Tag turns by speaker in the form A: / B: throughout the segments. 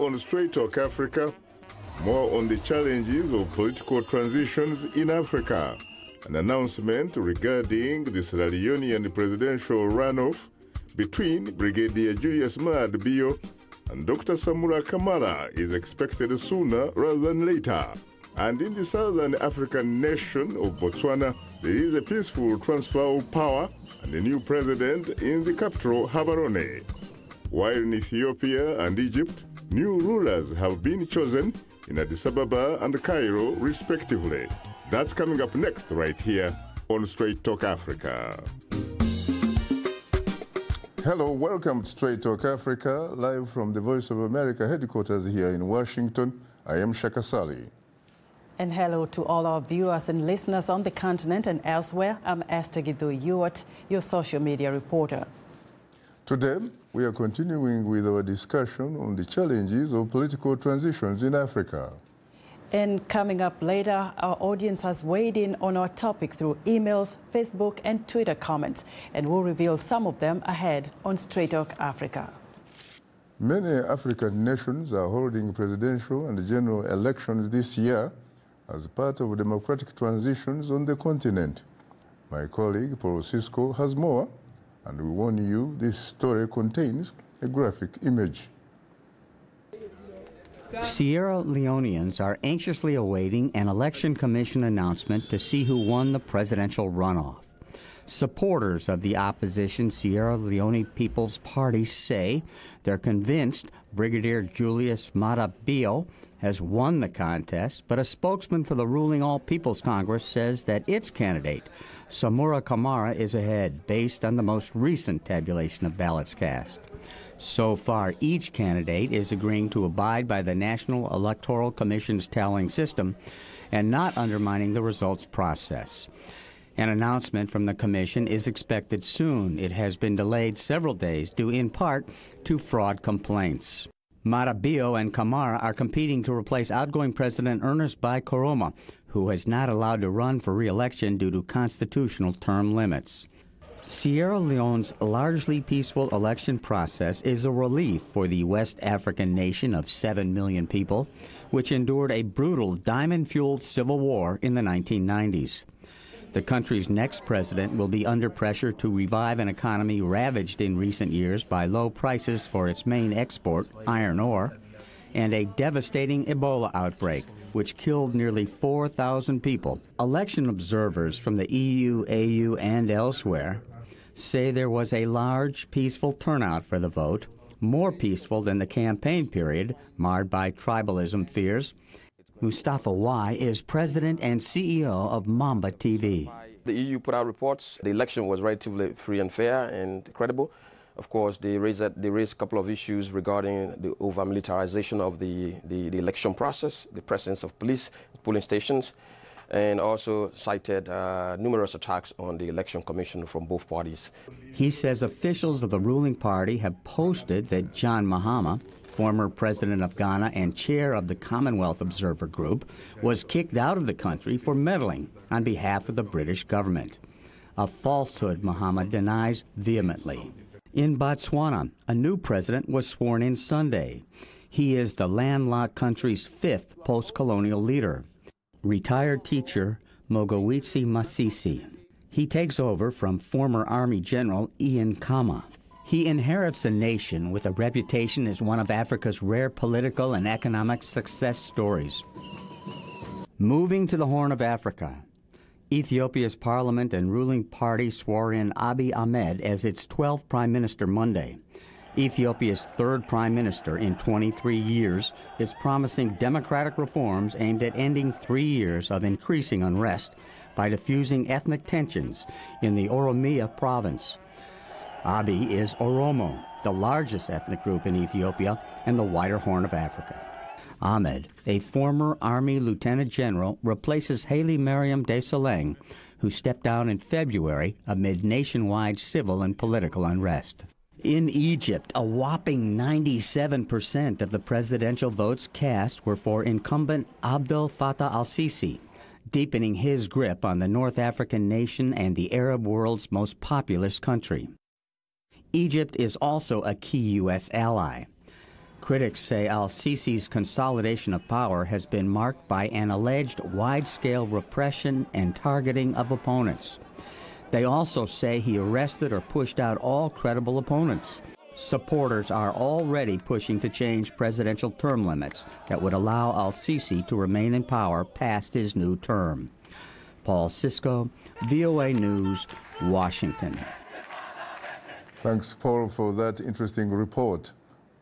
A: on Straight Talk Africa, more on the challenges of political transitions in Africa. An announcement regarding the Sierra Leonean presidential runoff between Brigadier Julius Maad Bio and Dr. Samura Kamara is expected sooner rather than later. And in the southern African nation of Botswana, there is a peaceful transfer of power and a new president in the capital, Gaborone. While in Ethiopia and Egypt, new rulers have been chosen in Addis Ababa and Cairo, respectively. That's coming up next right here on Straight Talk Africa. Hello, welcome to Straight Talk Africa, live from the Voice of America headquarters here in Washington. I am Shaka Sali.
B: And hello to all our viewers and listeners on the continent and elsewhere. I'm Esther Githu-Ewart, your social media reporter.
A: Today, we are continuing with our discussion on the challenges of political transitions in Africa.
B: And coming up later, our audience has weighed in on our topic through emails, Facebook and Twitter comments, and we'll reveal some of them ahead on Straight Talk Africa.
A: Many African nations are holding presidential and general elections this year as part of democratic transitions on the continent. My colleague Paul Cisco has more, and we warn you this story contains a graphic image.
C: Sierra Leoneans are anxiously awaiting an election commission announcement to see who won the presidential runoff. Supporters of the opposition Sierra Leone People's Party say they're convinced Brigadier Julius Maada Bio has won the contest, but a spokesman for the ruling All People's Congress says that its candidate, Samura Kamara, is ahead based on the most recent tabulation of ballots cast. So far, each candidate is agreeing to abide by the National Electoral Commission's tallying system and not undermining the results process. An announcement from the commission is expected soon. It has been delayed several days due in part to fraud complaints. Maada Bio and Kamara are competing to replace outgoing President Ernest Bai Koroma, who is not allowed to run for re-election due to constitutional term limits. Sierra Leone's largely peaceful election process is a relief for the West African nation of 7 million people, which endured a brutal diamond-fueled civil war in the 1990s. The country's next president will be under pressure to revive an economy ravaged in recent years by low prices for its main export, iron ore, and a devastating Ebola outbreak, which killed nearly 4,000 people. Election observers from the EU, AU, and elsewhere say there was a large, peaceful turnout for the vote, more peaceful than the campaign period, marred by tribalism fears. Mustafa Y is president and CEO of Mamba TV.
D: The EU put out reports. The election was relatively free and fair and credible. Of course, they raised a couple of issues regarding the over-militarization of the election process, the presence of police at polling stations, and also cited numerous attacks on the election commission from both parties.
C: He says officials of the ruling party have posted that John Mahama, former president of Ghana and chair of the Commonwealth Observer Group, was kicked out of the country for meddling on behalf of the British government. A falsehood Mahama denies vehemently. In Botswana, a new president was sworn in Sunday. He is the landlocked country's fifth post-colonial leader, retired teacher Mogawitsi Masisi. He takes over from former Army General Ian Khama. He inherits a nation with a reputation as one of Africa's rare political and economic success stories. Moving to the Horn of Africa, Ethiopia's parliament and ruling party swore in Abiy Ahmed as its 12th prime minister Monday. Ethiopia's third prime minister in 23 years is promising democratic reforms aimed at ending 3 years of increasing unrest by diffusing ethnic tensions in the Oromia province. Abiy is Oromo, the largest ethnic group in Ethiopia and the wider Horn of Africa. Ahmed, a former Army lieutenant general, replaces Haile Mariam Desalegn, who stepped down in February amid nationwide civil and political unrest. In Egypt, a whopping 97% of the presidential votes cast were for incumbent Abdel Fattah al-Sisi, deepening his grip on the North African nation and the Arab world's most populous country. Egypt is also a key U.S. ally. Critics say al-Sisi's consolidation of power has been marked by an alleged wide-scale repression and targeting of opponents. They also say he arrested or pushed out all credible opponents. Supporters are already pushing to change presidential term limits that would allow al-Sisi to remain in power past his new term. Paul Sisko, VOA News, Washington.
A: Thanks, Paul, for that interesting report.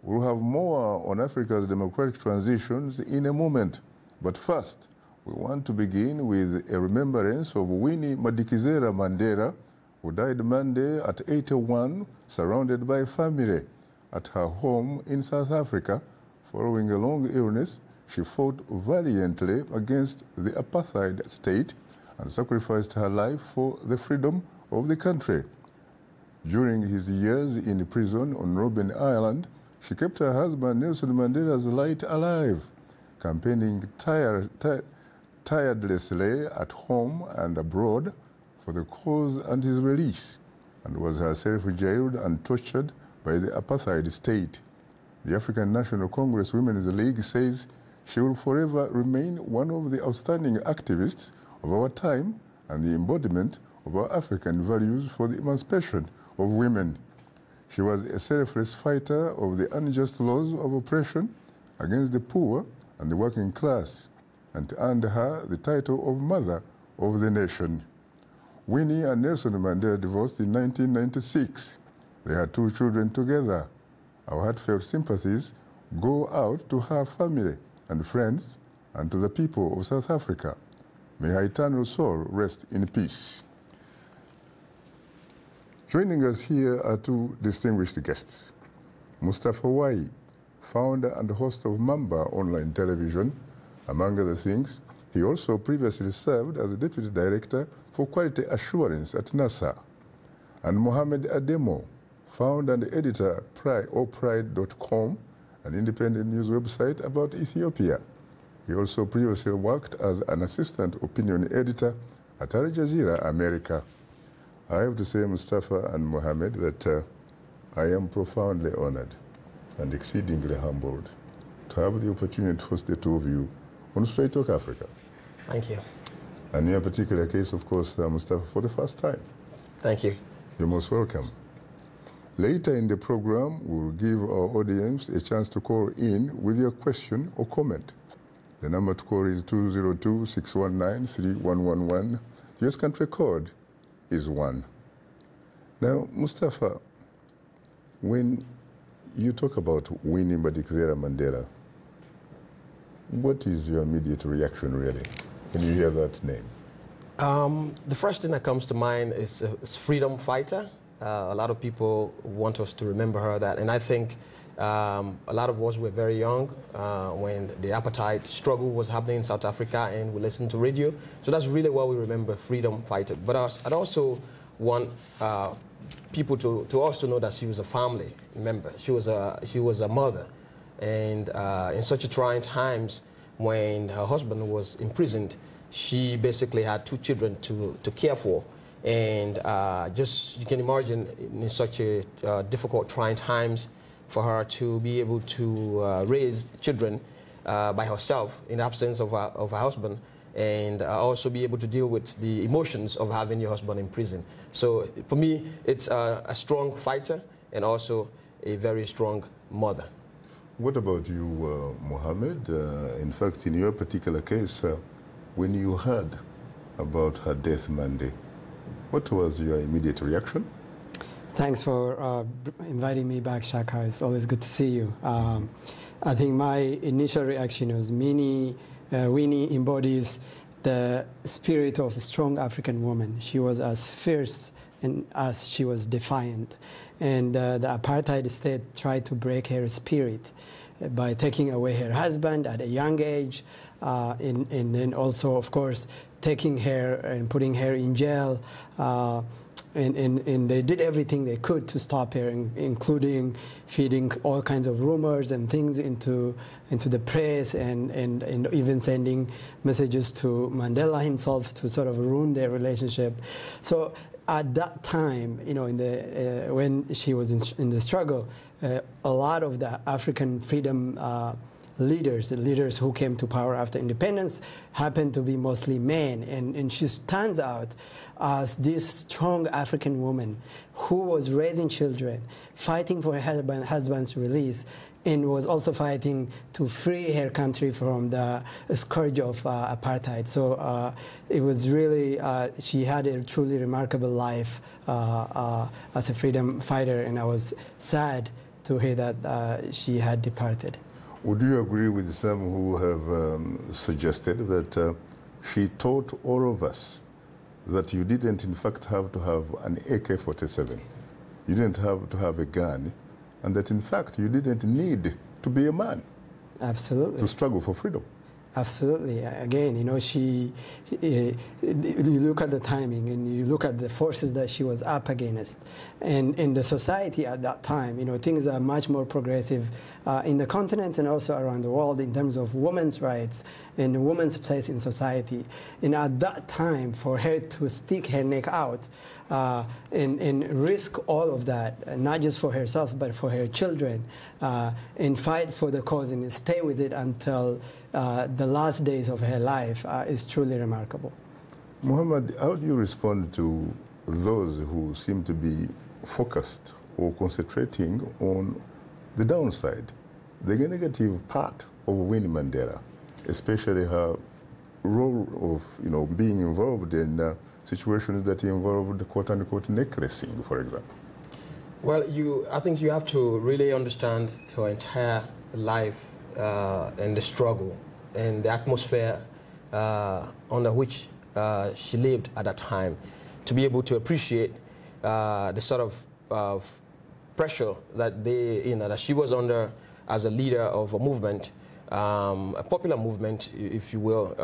A: We'll have more on Africa's democratic transitions in a moment. But first, we want to begin with a remembrance of Winnie Madikizela Mandara, who died Monday at 81, surrounded by family. At her home in South Africa, following a long illness, she fought valiantly against the apartheid state and sacrificed her life for the freedom of the country. During his years in prison on Robben Island, she kept her husband Nelson Mandela's light alive, campaigning tirelessly at home and abroad for the cause and his release, and was herself jailed and tortured by the apartheid state. The African National Congress Women's League says she will forever remain one of the outstanding activists of our time and the embodiment of our African values for the emancipation of women. She was a selfless fighter of the unjust laws of oppression against the poor and the working class, and earned her the title of Mother of the Nation. Winnie and Nelson Mandela divorced in 1996. They had 2 children together. Our heartfelt sympathies go out to her family and friends and to the people of South Africa. May her eternal soul rest in peace. Joining us here are 2 distinguished guests. Mustafa Wai, founder and host of Mamba online television. Among other things, he also previously served as a deputy director for quality assurance at NASA. And Mohamed Ademo, founder and editor of Pride.com, an independent news website about Ethiopia. He also previously worked as an assistant opinion editor at Al Jazeera America. I have to say, Mustafa and Mohamed, that I am profoundly honored and exceedingly humbled to have the opportunity to host the 2 of you on Straight Talk Africa.
D: Thank you.
A: And in your particular case, of course, Mustafa, for the first time.
D: Thank you.
A: You're most welcome. Later in the program, we'll give our audience a chance to call in with your question or comment. The number to call is 202-619-3111. The US country code is 1. Now, Mustafa, when you talk about Winnie Madikizela Mandela, what is your immediate reaction, really, when you hear that name?
D: The first thing that comes to mind is freedom fighter. A lot of people want us to remember her that, and I think a lot of us were very young when the apartheid struggle was happening in South Africa, and we listened to radio. So that's really what we remember, freedom fighter. But I'd also want people to also know that she was a family member. She was a mother, and in such a trying times when her husband was imprisoned, she basically had 2 children to care for. And just, you can imagine, in such a difficult, trying times, for her to be able to raise children by herself in the absence of her husband, and also be able to deal with the emotions of having your husband in prison. So for me, it's a strong fighter and also a very strong mother.
A: What about you, Mohamed? In fact, in your particular case, when you heard about her death Monday, what was your immediate reaction?
E: Thanks for inviting me back, Shaka. It's always good to see you. I think my initial reaction was Winnie embodies the spirit of a strong African woman. She was as fierce and as she was defiant. And the apartheid state tried to break her spirit by taking away her husband at a young age, and then also, of course, taking her and putting her in jail. And they did everything they could to stop her, including feeding all kinds of rumors and things into the press, and even sending messages to Mandela himself to sort of ruin their relationship. So at that time, you know, when she was in the struggle, a lot of the African freedom leaders, the leaders who came to power after independence, happened to be mostly men, and she stands out as this strong African woman who was raising children, fighting for her husband's release, and was also fighting to free her country from the scourge of apartheid. So it was really, she had a truly remarkable life as a freedom fighter, and I was sad to hear that she had departed.
A: Would you agree with some who have suggested that she taught all of us that you didn't in fact have to have an AK-47, you didn't have to have a gun, and that in fact you didn't need to be a man?
E: Absolutely.
A: To struggle for freedom?
E: Absolutely. Again, you know, you look at the timing and you look at the forces that she was up against. And in the society at that time, you know, things are much more progressive in the continent and also around the world in terms of women's rights and women's place in society. And at that time, for her to stick her neck out and risk all of that, not just for herself, but for her children, and fight for the cause and stay with it until the last days of her life is truly remarkable.
A: Muhammad, how do you respond to those who seem to be focused or concentrating on the downside, the negative part of Winnie Mandela, especially her role of, you know, being involved in situations that involved quote-unquote necklacing, for example?
D: Well, I think you have to really understand her entire life and the struggle and the atmosphere under which she lived at that time, to be able to appreciate the sort of pressure that that she was under as a leader of a movement, a popular movement, if you will,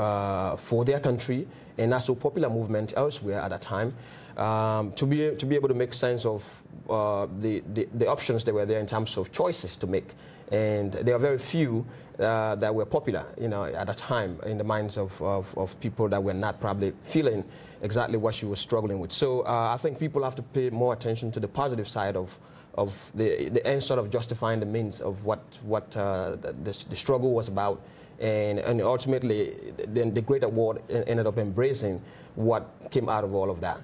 D: for their country, and also popular movement elsewhere at that time, to be able to make sense of the options that were there in terms of choices to make. And there are very few that were popular, you know, at the time in the minds of people that were not probably feeling exactly what she was struggling with. So I think people have to pay more attention to the positive side of the end, sort of justifying the means of what the struggle was about. And ultimately, then the Great Award ended up embracing what came out of all of that.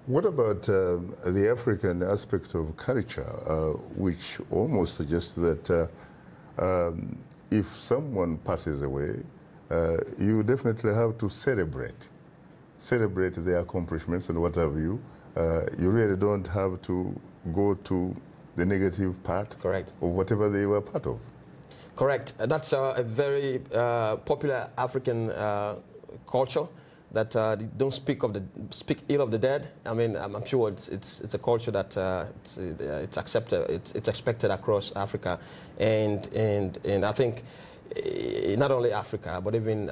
A: What about the African aspect of culture, which almost suggests that if someone passes away, you definitely have to celebrate their accomplishments and what have you. You really don't have to go to the negative part
D: Correct.
A: of whatever they were part of.
D: Correct. That's a very popular African culture, that don't speak ill of the dead. I mean, I'm sure it's a culture that it's accepted, it's expected across Africa, and I think not only Africa, but even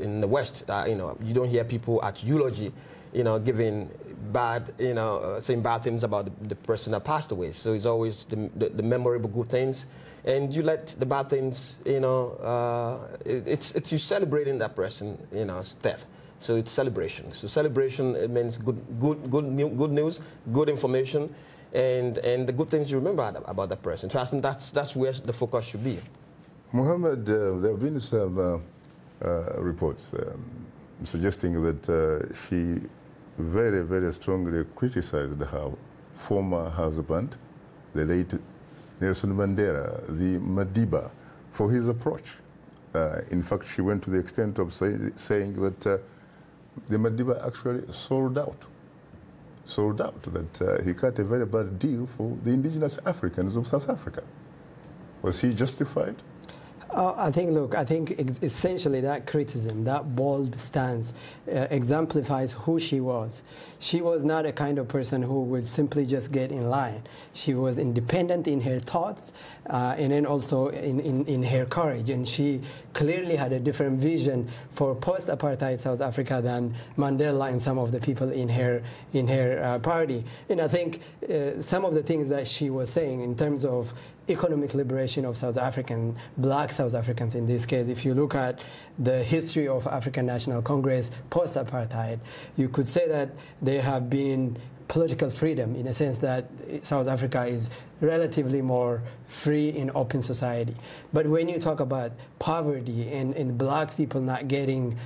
D: in the West, you know, you don't hear people at eulogy, you know, giving bad, you know, saying bad things about the person that passed away. So it's always the memorable good things, and you let the bad things, you know, it's you celebrating that person, you know, death. So it's celebration. So celebration, it means good news, good information, and the good things you remember about that person. So I think that's where the focus should be.
A: Muhammad, there have been some reports suggesting that she very, very strongly criticized her former husband, the late Nelson Mandela, the Madiba, for his approach. In fact, she went to the extent of saying that the Madiba actually sold out, that he cut a very bad deal for the indigenous Africans of South Africa. Was he justified?
E: I think essentially that criticism, that bold stance, exemplifies who she was. She was not a kind of person who would simply just get in line. She was independent in her thoughts and then also in her courage. And she clearly had a different vision for post-apartheid South Africa than Mandela and some of the people in her party. And I think some of the things that she was saying in terms of economic liberation of South African, black South Africans in this case, if you look at the history of African National Congress post-apartheid, you could say that there have been political freedom in a sense that South Africa is relatively more free in open society. But when you talk about poverty and black people not getting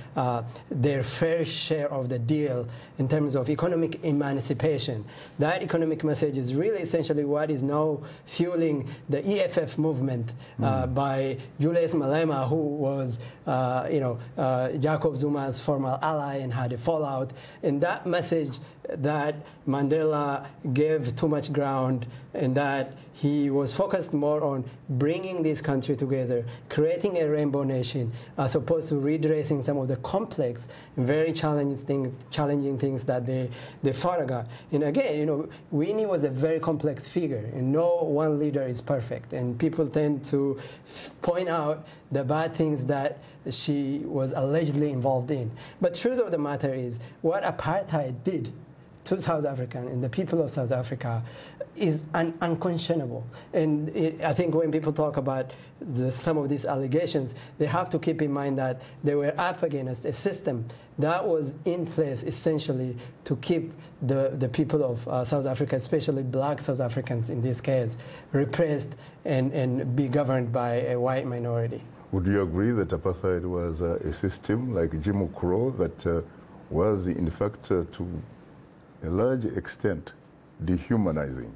E: their fair share of the deal in terms of economic emancipation, that economic message is really essentially what is now fueling the EFF movement by Julius Malema, who was Jacob Zuma's former ally and had a fallout. And that message that Mandela gave too much ground, and that he was focused more on bringing this country together, creating a rainbow nation, as opposed to redressing some of the complex, very challenging things that they fought about. And again, Winnie was a very complex figure, and no one leader is perfect. And people tend to point out the bad things that she was allegedly involved in. But truth of the matter is, what apartheid did to South Africa and the people of South Africa is unconscionable. And I think when people talk about some of these allegations, they have to keep in mind that they were up against a system that was in place essentially to keep the people of South Africa, especially black South Africans in this case, repressed and be governed by a white minority.
A: Would you agree that apartheid was a system like Jim Crow that was in fact to a large extent dehumanizing?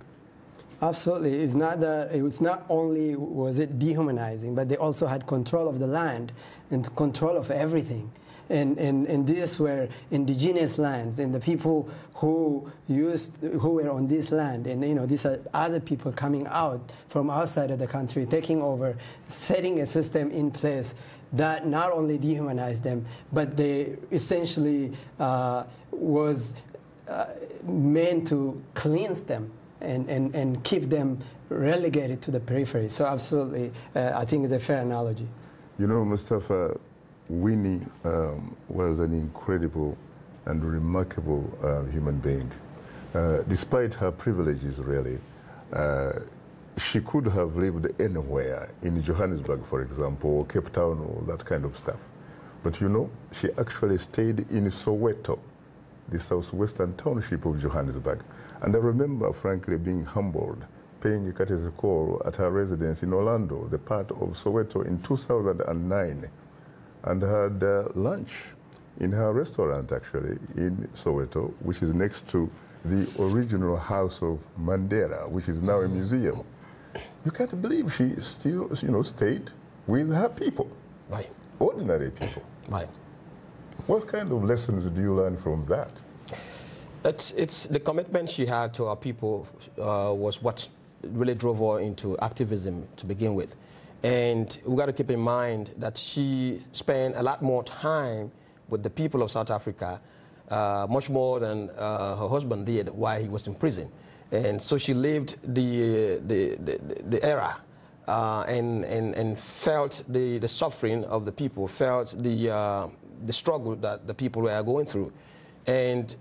E: Absolutely. It's not that it was not only was it dehumanizing, but they also had control of the land and control of everything. And these were indigenous lands, and the people who were on this land, and these are other people coming out from outside of the country, taking over, setting a system in place that not only dehumanized them, but they essentially was meant to cleanse them and keep them relegated to the periphery. So absolutely, I think it's a fair analogy.
A: Mustafa, Winnie was an incredible and remarkable human being. Despite her privileges, really, she could have lived anywhere, in Johannesburg, for example, or Cape Town, or that kind of stuff. But she actually stayed in Soweto, the southwestern township of Johannesburg. And I remember, frankly, being humbled, paying a courtesy call at her residence in Orlando, the part of Soweto, in 2009, and had lunch in her restaurant, actually, in Soweto, which is next to the original house of Mandara, which is now a museum. You can't believe she still, stayed with her people.
D: Right.
A: Ordinary people.
D: Right.
A: What kind of lessons do you learn from that?
D: It's the commitment she had to our people was what really drove her into activism to begin with. And we've got to keep in mind that she spent a lot more time with the people of South Africa, much more than her husband did while he was in prison. And so she lived the era and felt the suffering of the people, felt the struggle that the people were going through. And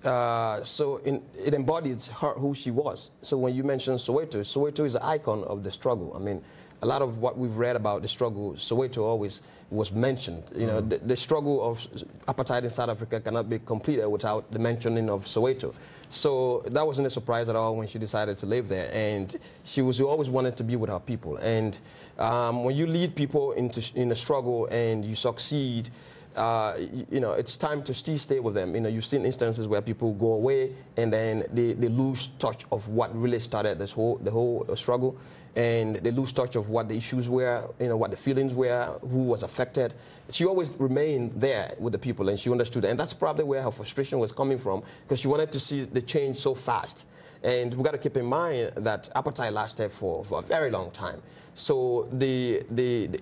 D: so it embodies who she was. So when you mention Soweto, Soweto is an icon of the struggle. I mean, a lot of what we've read about the struggle, Soweto always was mentioned. The struggle of apartheid in South Africa cannot be completed without the mentioning of Soweto. So that wasn't a surprise at all when she decided to live there. And she always wanted to be with her people. And when you lead people in a struggle and you succeed, it's time to still stay with them. You've seen instances where people go away and then they lose touch of what really started the whole struggle, and they lose touch of what the issues were, what the feelings were, who was affected. She always remained there with the people, and she understood it. And that's probably where her frustration was coming from, because she wanted to see the change so fast. And we've got to keep in mind that apartheid lasted for a very long time. So the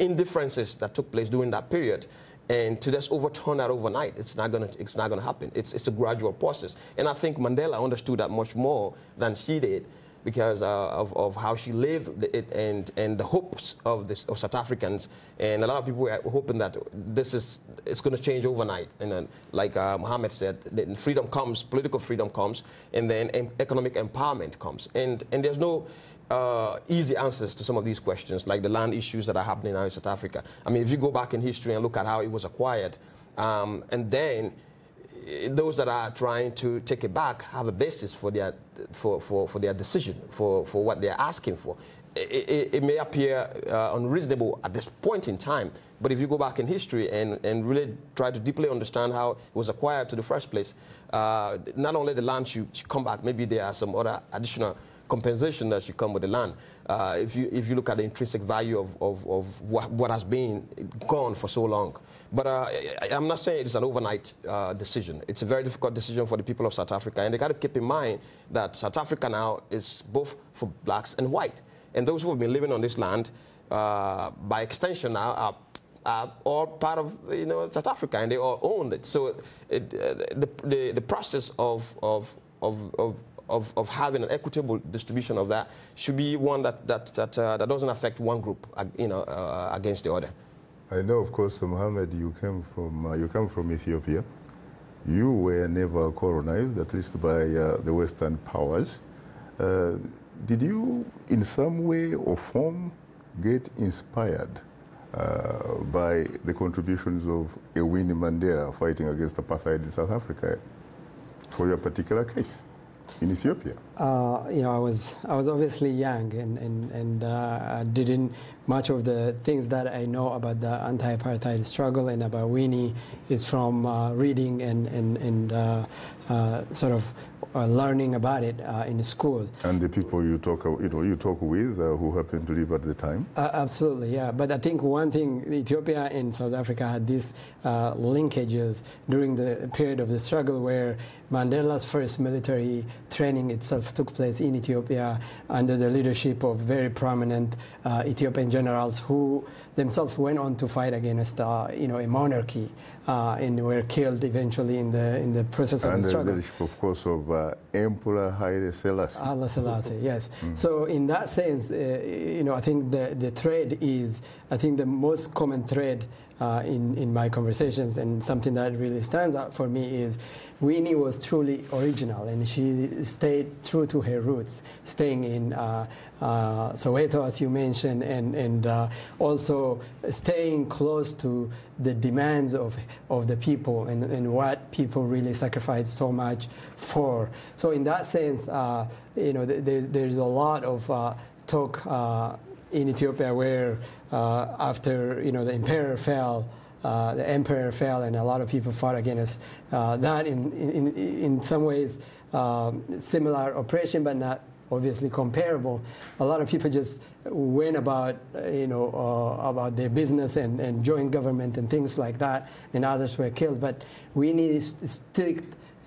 D: indifferences that took place during that period, and to just overturn that overnight, it's not gonna happen. It's a gradual process, and I think Mandela understood that much more than she did, because of how she lived it and the hopes of South Africans. And a lot of people were hoping that it's going to change overnight. And then, like Mohammed said, freedom comes, political freedom comes, and then economic empowerment comes. And there's no easy answers to some of these questions, like the land issues that are happening now in South Africa. I mean, if you go back in history and look at how it was acquired, and then those that are trying to take it back have a basis for their their decision, for what they're asking for. It may appear unreasonable at this point in time, but if you go back in history and really try to deeply understand how it was acquired to the first place, not only the land should come back, maybe there are some other additional compensation that should come with the land. If you look at the intrinsic value of what has been gone for so long. But I'm not saying it's an overnight decision. It's a very difficult decision for the people of South Africa, and they got to keep in mind that South Africa now is both for blacks and white. And those who have been living on this land, by extension now, are all part of South Africa, and they all owned it. So the process of having an equitable distribution of that should be one that doesn't affect one group, against the other.
A: I know, of course, Mohammed, you come from Ethiopia. You were never colonized, at least by the Western powers. Did you, in some way or form, get inspired by the contributions of Winnie Mandela fighting against apartheid in South Africa for your particular case in Ethiopia?
E: I was obviously young and didn't much of the things that I know about the anti-apartheid struggle and about Winnie is from reading and sort of learning about it in school.
A: And the people you talk with who happened to live at the time?
E: Absolutely, yeah. But I think one thing, Ethiopia and South Africa had these linkages during the period of the struggle where Mandela's first military training itself took place in Ethiopia under the leadership of very prominent Ethiopian generals who themselves went on to fight against a monarchy and were killed eventually in the process of the struggle.
A: And the leadership, of course, of Emperor Haile Selassie.
E: Haile Selassie, yes. So in that sense, I think the thread is, I think the most common thread in my conversations, and something that really stands out for me is Winnie was truly original, and she stayed true to her roots, staying in Soweto, as you mentioned, and also staying close to the demands of the people and what people really sacrificed so much for. So in that sense, there's a lot of talk in Ethiopia where after the emperor fell, and a lot of people fought against that in some ways similar oppression, but not obviously comparable. A lot of people just went about about their business and joined government and things like that, and others were killed. But we need to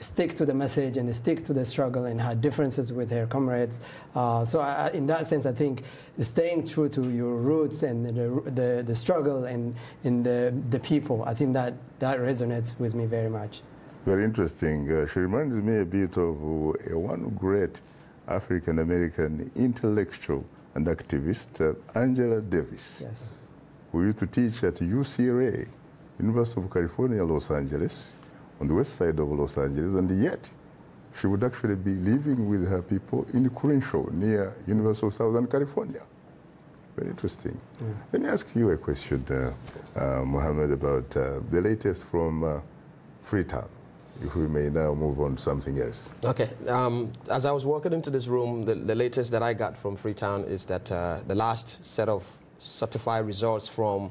E: stick to the message and stick to the struggle and had differences with her comrades. So in that sense, I think staying true to your roots and the struggle and the people, I think that resonates with me very much.
A: Very interesting. She reminds me a bit of one great African-American intellectual and activist, Angela Davis,
E: yes,
A: who used to teach at UCLA, University of California, Los Angeles, on the west side of Los Angeles, and yet she would actually be living with her people in Crenshaw, near University of Southern California. Very interesting. Yeah. Let me ask you a question, Mohammed, about the latest from Freetown, if we may now move on to something else.
D: Okay. As I was walking into this room, the latest that I got from Freetown is that the last set of certified results from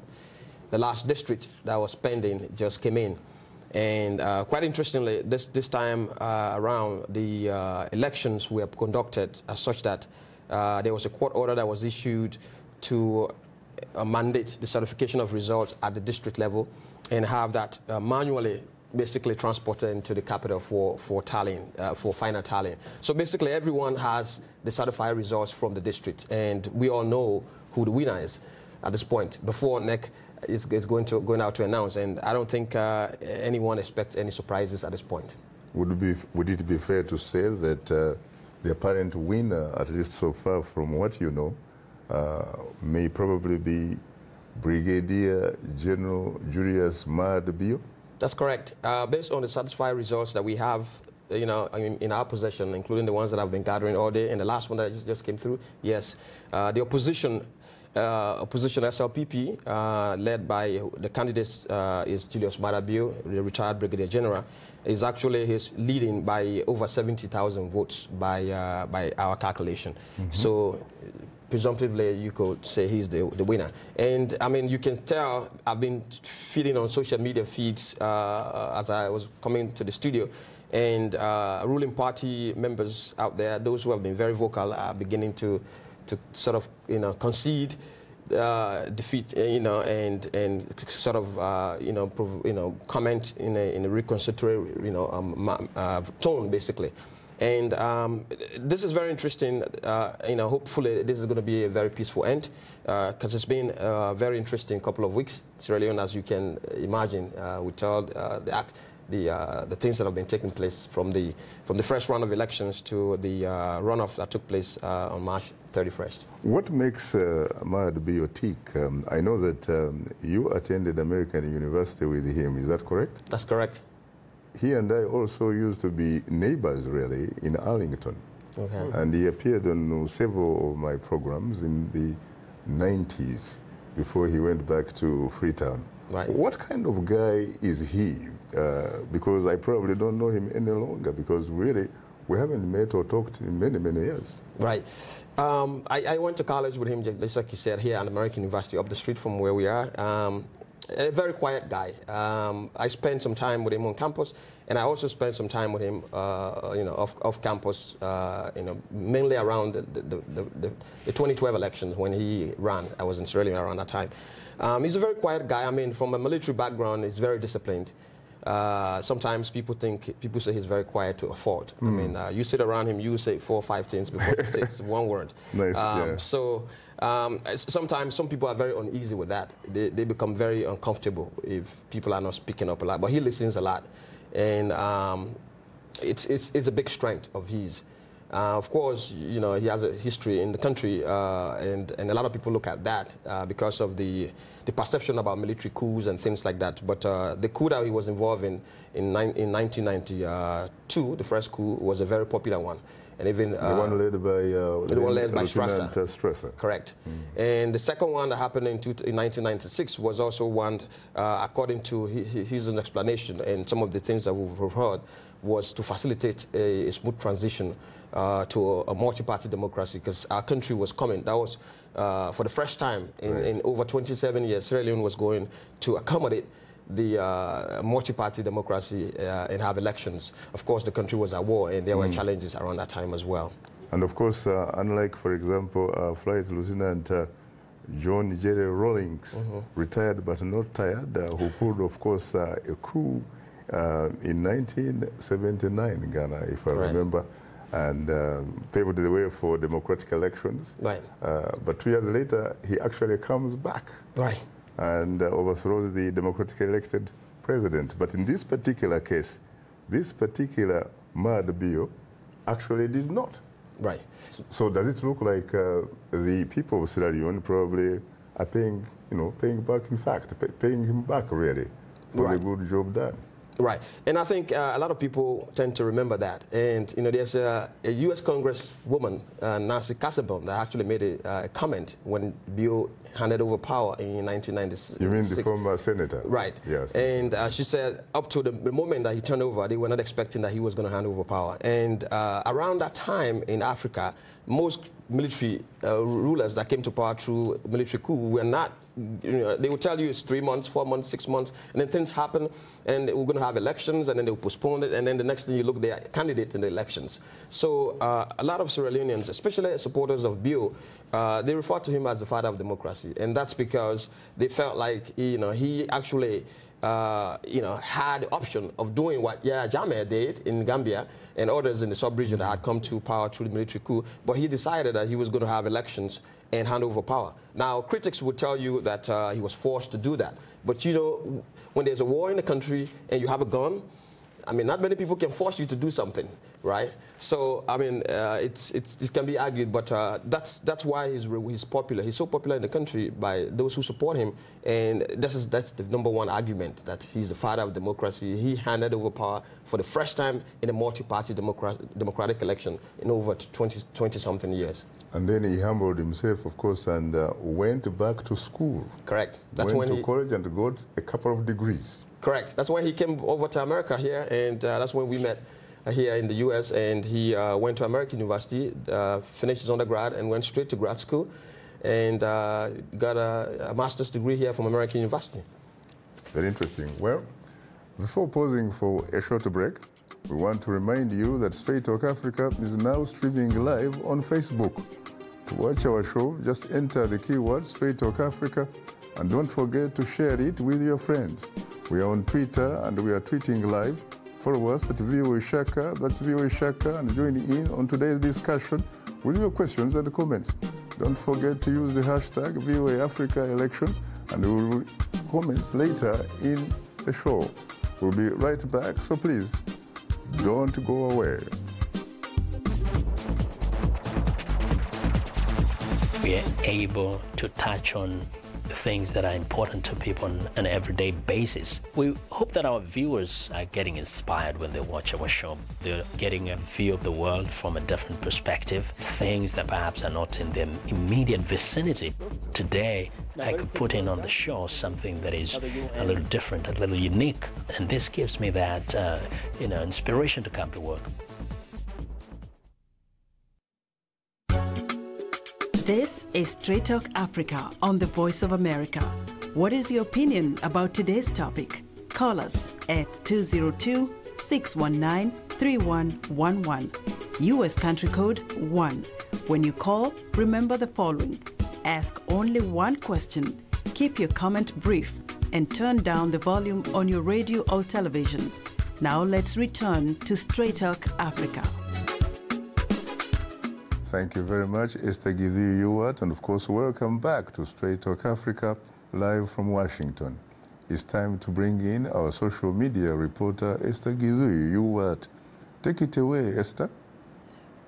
D: the last district that was pending just came in. And quite interestingly, this time around, the elections were conducted as such that there was a court order that was issued to mandate the certification of results at the district level and have that manually basically transported into the capital for tallying, for final tallying. So basically everyone has the certified results from the district, and we all know who the winner is at this point before NEC is going out to announce, and I don't think anyone expects any surprises at this point.
A: Would it be fair to say that the apparent winner, at least so far from what you know, may probably be Brigadier General Julius Maada Bio?
D: That's correct. Based on the satisfied results that we have you know, I mean, in our possession, including the ones that I've been gathering all day, and the last one that just came through, yes, the opposition SLPP, led by the candidates is Julius Madabio, the retired Brigadier General, is actually leading by over 70,000 votes by our calculation. Mm-hmm. So presumptively, you could say he's the winner. And I mean, you can tell I've been feeding on social media feeds as I was coming to the studio, and ruling party members out there, those who have been very vocal, are beginning to sort of, you know, concede defeat, you know, and sort of, you know, comment in a reconciliatory, you know, tone, basically. And this is very interesting. You know, hopefully this is going to be a very peaceful end, because it's been a very interesting couple of weeks. Sierra Leone, as you can imagine, with all the things that have been taking place from the first round of elections to the runoff that took place on March 31st.
A: What makes Ahmad tick? I know that you attended American University with him. Is that correct?
D: That's correct.
A: He and I also used to be neighbors, really, in Arlington. Okay. And he appeared on several of my programs in the 90s before he went back to Freetown. Right. What kind of guy is he? Because I probably don't know him any longer, because really we haven't met or talked in many, many years.
D: Right. I went to college with him, just like you said, here at American University, up the street from where we are. A very quiet guy. I spent some time with him on campus, and I also spent some time with him, you know, off campus, you know, mainly around the 2012 elections when he ran. I was in Sierra Leone around that time. He's a very quiet guy. I mean, from a military background, he's very disciplined. Sometimes people say he's very quiet to afford. I mean, you sit around him, you say 4 or 5 things before he says one word. Nice, yeah. So sometimes some people are very uneasy with that. They become very uncomfortable if people are not speaking up a lot. But he listens a lot, and it's a big strength of his. Of course, you know, he has a history in the country, and a lot of people look at that because of the perception about military coups and things like that. But the coup that he was involved in 1992, the first coup, was a very popular one. And even
A: the one led by Strasser.
D: Correct. And the second one that happened in 1996 was also one, according to his own explanation and some of the things that we've heard, was to facilitate a smooth transition to a multi-party democracy, because our country was coming. That was, for the first time in over 27 years, Sierra Leone was going to accommodate the multi-party democracy and have elections. Of course, the country was at war, and there were challenges around that time as well.
A: And of course, unlike, for example, Flight Lieutenant John Jerry Rawlings, retired but not tired, who pulled, of course, a coup in 1979 in Ghana, if I remember, and paved the way for democratic elections. Right. But 2 years later, he actually comes back. Right. And overthrows the democratically elected president. But in this particular case, this particular Madabio actually did not. Right. So does it look like the people of Sierra Leone probably are paying back, in fact, paying him back, really, for the good job done?
D: Right, and I think a lot of people tend to remember that. And you know, there's a U.S. Congresswoman, Nancy Kassebaum, that actually made a comment when Bio handed over power in 1996.
A: You mean the former senator?
D: Right. Yes. And she said up to the moment that he turned over, they were not expecting that he was going to hand over power. And around that time in Africa, most military rulers that came to power through military coup were not, you know, they would tell you it's 3 months, 4 months, 6 months, and then things happen, and we're going to have elections, and then they'll postpone it, and then the next thing you look, they're candidate in the elections. So a lot of Sierra Leoneans, especially supporters of Bio, they refer to him as the father of democracy, and that's because they felt like, you know, he actually had the option of doing what Yahya Jammeh did in Gambia and others in the sub-region that had come to power through the military coup, but he decided that he was going to have elections and hand over power. Now, critics would tell you that he was forced to do that. But, you know, when there's a war in the country and you have a gun, I mean, not many people can force you to do something, right? So, I mean, it can be argued, but that's why he's popular. He's so popular in the country by those who support him, and that's the -1 argument, that he's the father of democracy. He handed over power for the first time in a multi-party democratic election in over 20-something years.
A: And then he humbled himself, of course, and went back to school.
D: Correct.
A: Went to college and got a couple of degrees.
D: Correct. That's when he came over to America here, and that's when we met here in the U.S., and he went to American University, finished his undergrad, and went straight to grad school, and got a master's degree here from American University.
A: Very interesting. Well, before pausing for a short break, we want to remind you that Straight Talk Africa is now streaming live on Facebook. To watch our show, just enter the keyword Straight Talk Africa, and don't forget to share it with your friends. We are on Twitter, and we are tweeting live. Follow us at VOA Shaka, that's VOA Shaka, and join in on today's discussion with your questions and comments. Don't forget to use the hashtag VOA Africa Elections, and we will read comments later in the show. We'll be right back, so please, don't go away.
F: We are able to touch on things that are important to people on an everyday basis. We hope that our viewers are getting inspired when they watch our show. They're getting a view of the world from a different perspective, things that perhaps are not in their immediate vicinity. Today, I could put in on the show something that is a little different, a little unique, and this gives me that inspiration to come to work.
B: This is Straight Talk Africa on the Voice of America. What is your opinion about today's topic? Call us at 202-619-3111. U.S. country code 1. When you call, remember the following. Ask only one question, keep your comment brief, and turn down the volume on your radio or television. Now let's return to Straight Talk Africa.
A: Thank you very much, Esther Gizu-Yuwat, and of course, welcome back to Straight Talk Africa, live from Washington. It's time to bring in our social media reporter, Esther Gizu-Yuwat. Take it away, Esther.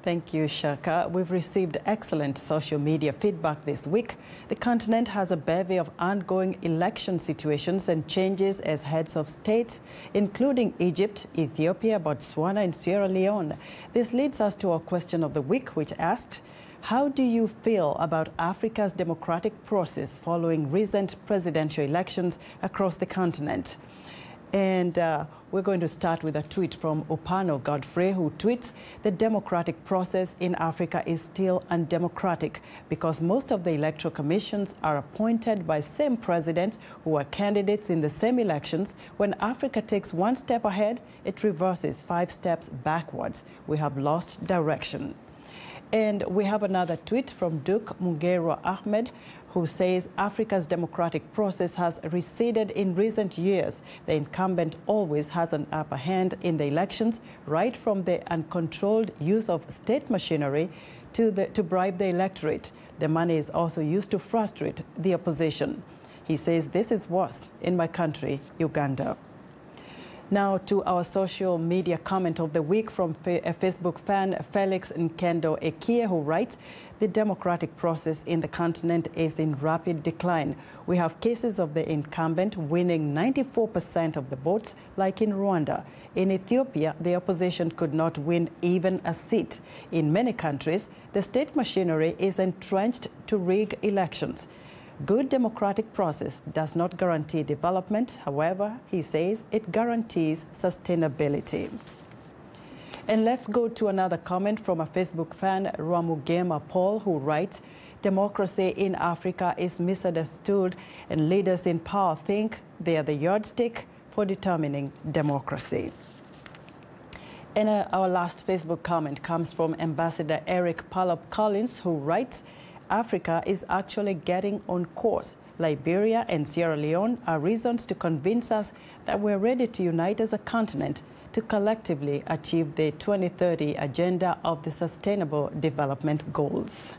B: Thank you, Shaka. We've received excellent social media feedback this week. The continent has a bevy of ongoing election situations and changes as heads of state, including Egypt, Ethiopia, Botswana, and Sierra Leone. This leads us to our question of the week, which asked, how do you feel about Africa's democratic process following recent presidential elections across the continent? And we're going to start with a tweet from Opano Godfrey, who tweets, the democratic process in Africa is still undemocratic because most of the electoral commissions are appointed by same presidents who are candidates in the same elections. When Africa takes one step ahead, it reverses 5 steps backwards. We have lost direction. And we have another tweet from Duke Mugero Ahmed, who says Africa's democratic process has receded in recent years. The incumbent always has an upper hand in the elections, right from the uncontrolled use of state machinery to bribe the electorate. The money is also used to frustrate the opposition. He says this is worse in my country, Uganda. Now to our social media comment of the week from a Facebook fan, Felix Nkendo Ekie, who writes, the democratic process in the continent is in rapid decline. We have cases of the incumbent winning 94% of the votes, like in Rwanda. In Ethiopia, the opposition could not win even a seat. In many countries, the state machinery is entrenched to rig elections. Good democratic process does not guarantee development. However, he says it guarantees sustainability. And let's go to another comment from a Facebook fan, Ramugema Paul, who writes, democracy in Africa is misunderstood and leaders in power think they are the yardstick for determining democracy. And our last Facebook comment comes from Ambassador Eric Palop Collins, who writes, Africa is actually getting on course. Liberia and Sierra Leone are reasons to convince us that we're ready to unite as a continent to collectively achieve the 2030 agenda of the Sustainable Development Goals.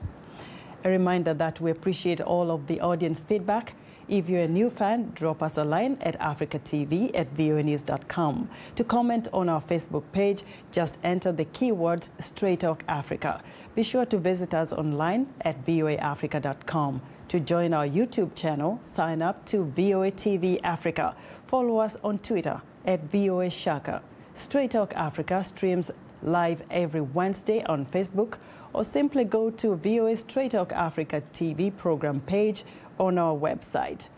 B: A reminder that we appreciate all of the audience feedback. If you're a new fan, drop us a line at africatv@voanews.com. To comment on our Facebook page, just enter the keyword Straight Talk Africa. Be sure to visit us online at voaafrica.com. To join our YouTube channel, sign up to VOA TV Africa. Follow us on Twitter at VOA Shaka. Straight Talk Africa streams live every Wednesday on Facebook, or simply go to VOA Straight Talk Africa TV program page on our website.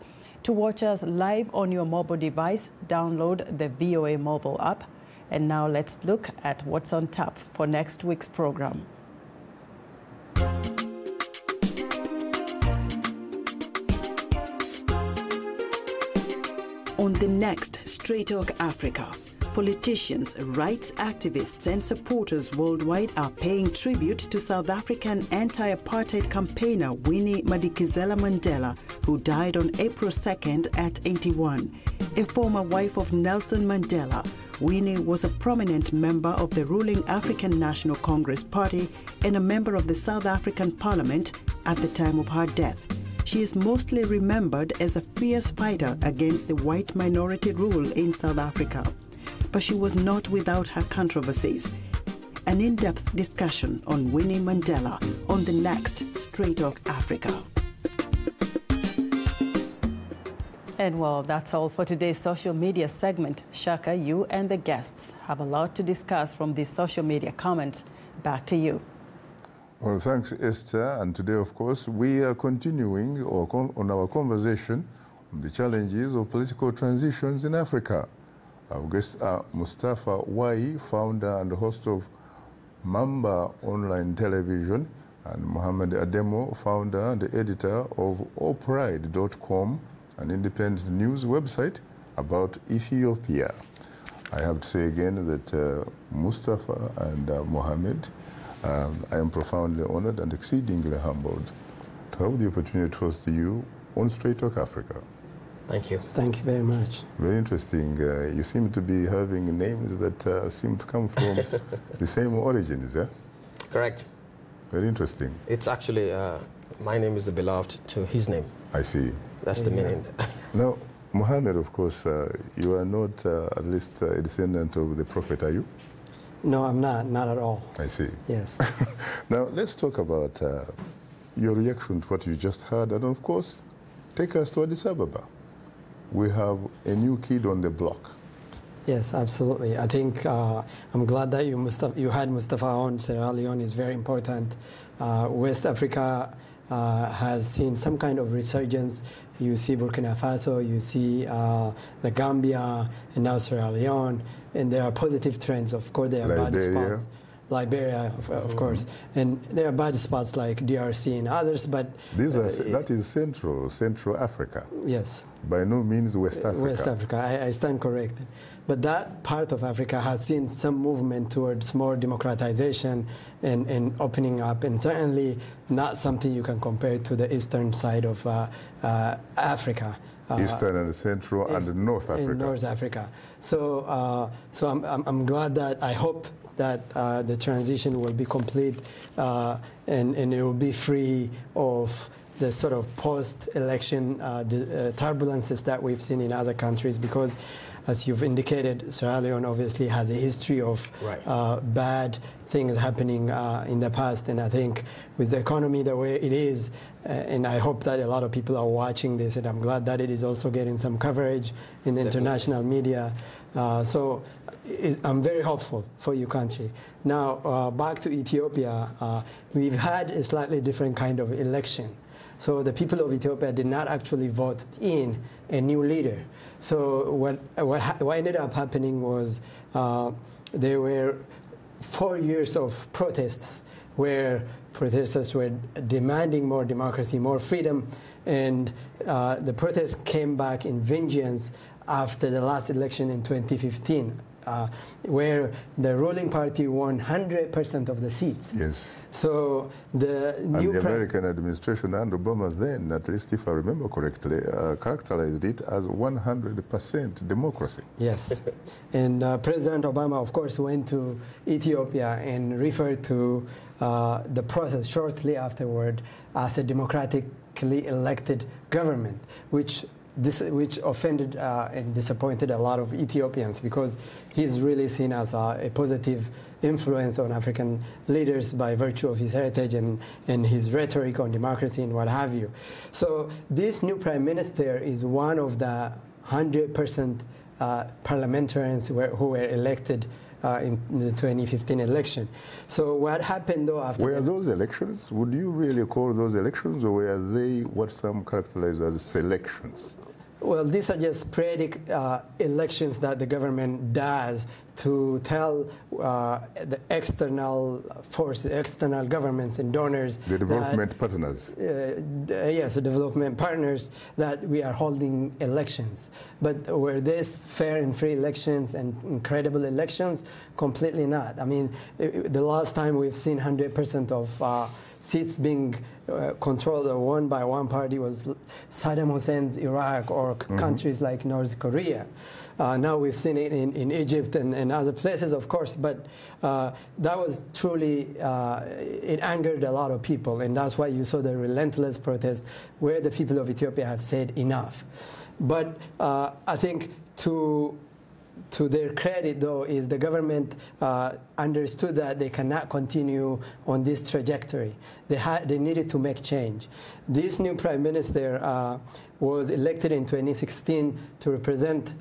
B: To watch us live on your mobile device, download the VOA mobile app. And now let's look at what's on tap for next week's program. On the next Straight Talk Africa, politicians, rights activists and supporters worldwide are paying tribute to South African anti-apartheid campaigner Winnie Madikizela Mandela, who died on April 2nd at 81. A former wife of Nelson Mandela, Winnie was a prominent member of the ruling African National Congress Party and a member of the South African Parliament at the time of her death. She is mostly remembered as a fierce fighter against the white minority rule in South Africa. But she was not without her controversies. An in-depth discussion on Winnie Mandela on the next Straight Talk Africa. And well, that's all for today's social media segment. Shaka, you and the guests have a lot to discuss from these social media comments. Back to you.
A: Well, thanks, Esther. And today, of course, we are continuing on our conversation on the challenges of political transitions in Africa. Our guests are Mustafa Wai, founder and host of Mamba Online Television, and Mohammed Ademo, founder and editor of allpride.com, an independent news website about Ethiopia. I have to say again that Mustafa and Mohammed, I am profoundly honored and exceedingly humbled to have the opportunity to host you on Straight Talk Africa.
D: Thank you.
E: Thank you very much.
A: Very interesting. You seem to be having names that seem to come from the same origins, yeah?
D: Correct.
A: Very interesting.
D: It's actually, my name is the beloved to his name.
A: I see.
D: That's the meaning.
A: Now, Muhammad, of course, you are not at least a descendant of the Prophet, are you?
E: No, I'm not at all.
A: I see.
E: Yes.
A: Now, let's talk about your reaction to what you just heard, and of course, take us to Addis Ababa. We have a new kid on the block.
E: Yes, absolutely. I think I'm glad that you had Mustafa on. Sierra Leone is very important. West Africa has seen some kind of resurgence. You see Burkina Faso, you see the Gambia, and now Sierra Leone, and there are positive trends. Of course, there are bad spots. Liberia, of course, and there are bad spots like DRC and others, but
A: these are that is Central Africa.
E: Yes.
A: By no means West Africa.
E: West Africa, I stand corrected. But that part of Africa has seen some movement towards more democratization and opening up, and certainly not something you can compare to the eastern side of Africa.
A: Eastern and Central and North Africa.
E: In North Africa. So, I'm glad that, I hope that the transition will be complete and it will be free of the sort of post-election turbulences that we've seen in other countries, because as you've indicated, Sierra Leone obviously has a history of bad things happening in the past, and I think with the economy the way it is, and I hope that a lot of people are watching this, and I'm glad that it is also getting some coverage in the international media. So I'm very hopeful for your country. Now, back to Ethiopia, we've had a slightly different kind of election. So the people of Ethiopia did not actually vote in a new leader. So what ended up happening was there were 4 years of protests where protesters were demanding more democracy, more freedom, and the protests came back in vengeance after the last election in 2015, where the ruling party won 100% of the seats.
A: Yes.
E: So the new
A: American administration and Obama then, at least if I remember correctly, characterized it as 100% democracy.
E: Yes. And President Obama, of course, went to Ethiopia and referred to the process shortly afterward as a democratic democratically elected government, which offended and disappointed a lot of Ethiopians, because he's really seen as a positive influence on African leaders by virtue of his heritage and his rhetoric on democracy and what have you. So this new prime minister is one of the 100% parliamentarians who were elected in the 2015 election. So what happened though after
A: Were those elections, would you really call those elections, or were they what some characterize as selections?
E: Well, these are just sporadic elections that the government does to tell the external forces, external governments and donors.
A: The development partners.
E: Yes, the development partners, that we are holding elections. But were these fair and free elections and incredible elections? Completely not. I mean, the last time we've seen 100% of seats being controlled or won by one party was Saddam Hussein's Iraq or countries like North Korea. Now we've seen it in Egypt and other places, of course, but that was truly, it angered a lot of people, and that's why you saw the relentless protest where the people of Ethiopia have said enough. But I think to their credit, though, is the government understood that they cannot continue on this trajectory. They needed to make change. This new prime minister was elected in 2016 to represent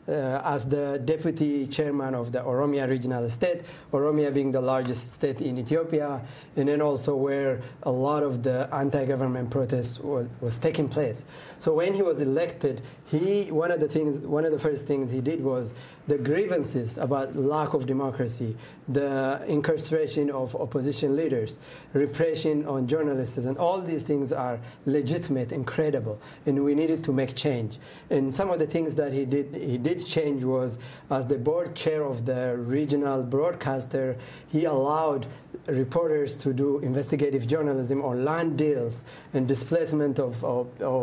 E: as the deputy chairman of the Oromia regional state, Oromia being the largest state in Ethiopia, and then also where a lot of the anti-government protests was taking place. So when he was elected, one of the first things he did was the grievances about lack of democracy, the incarceration of opposition leaders, repression on journalists, and all these things are legitimate, incredible, and we needed to make change. And some of the things that he did change was, as the board chair of the regional broadcaster, he allowed reporters to do investigative journalism on land deals and displacement of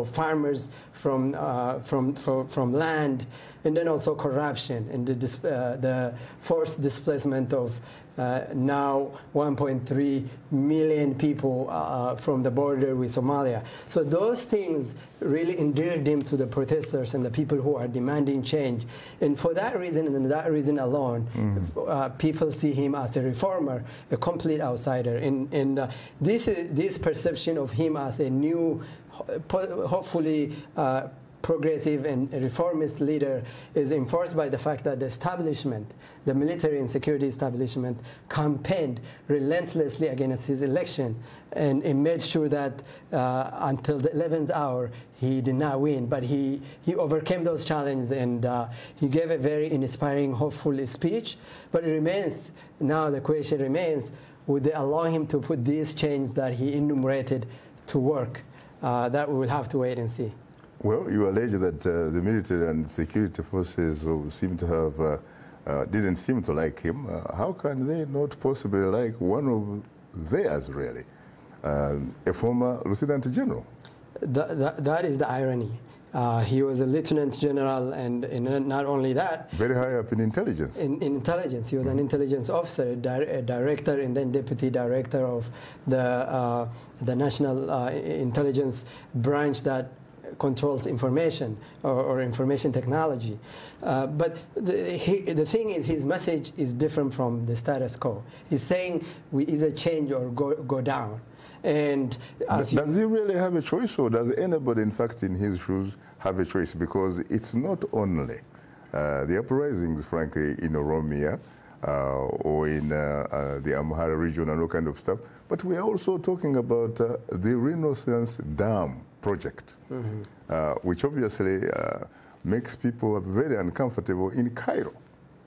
E: farmers from land, and then also corruption and the forced displacement of now 1.3 million people from the border with Somalia. So those things really endeared him to the protesters and the people who are demanding change. And for that reason and that reason alone, people see him as a reformer, a complete outsider. And this perception of him as a new, hopefully, progressive and reformist leader is enforced by the fact that the establishment, the military and security establishment, campaigned relentlessly against his election and made sure that until the 11th hour he did not win. But he overcame those challenges, and he gave a very inspiring, hopeful speech. But it remains, now the question remains, would they allow him to put these changes that he enumerated to work? That we will have to wait and see.
A: Well, you allege that the military and security forces seem to have, didn't seem to like him. How can they not possibly like one of theirs, really? A former lieutenant general.
E: That is the irony. He was a lieutenant general, and not only that.
A: Very high up in intelligence.
E: In intelligence. He was an intelligence officer, a director, and then deputy director of the National Intelligence Branch that controls information or information technology. But the thing is, his message is different from the status quo. He's saying we either change or go down. And does
A: he really have a choice, or does anybody, in fact, in his shoes, have a choice? Because it's not only the uprisings, frankly, in Oromia or in the Amhara region and all kind of stuff, but we are also talking about the Renaissance Dam project, which obviously makes people very uncomfortable in Cairo.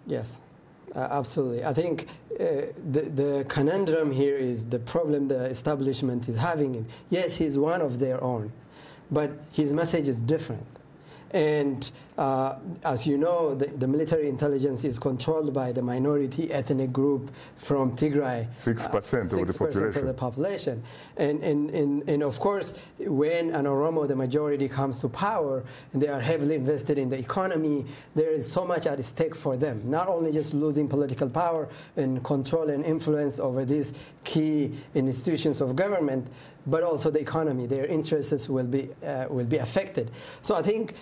E: Yes. Absolutely. I think the conundrum here is the problem the establishment is having. Yes, he's one of their own, but his message is different. And As you know, the military intelligence is controlled by the minority ethnic group from Tigray.
A: 6% of the population.
E: 6% of the population. And of course, when an Oromo, the majority, comes to power, and they are heavily invested in the economy, there is so much at stake for them. Not only just losing political power and control and influence over these key institutions of government, but also the economy. Their interests will be affected. So I think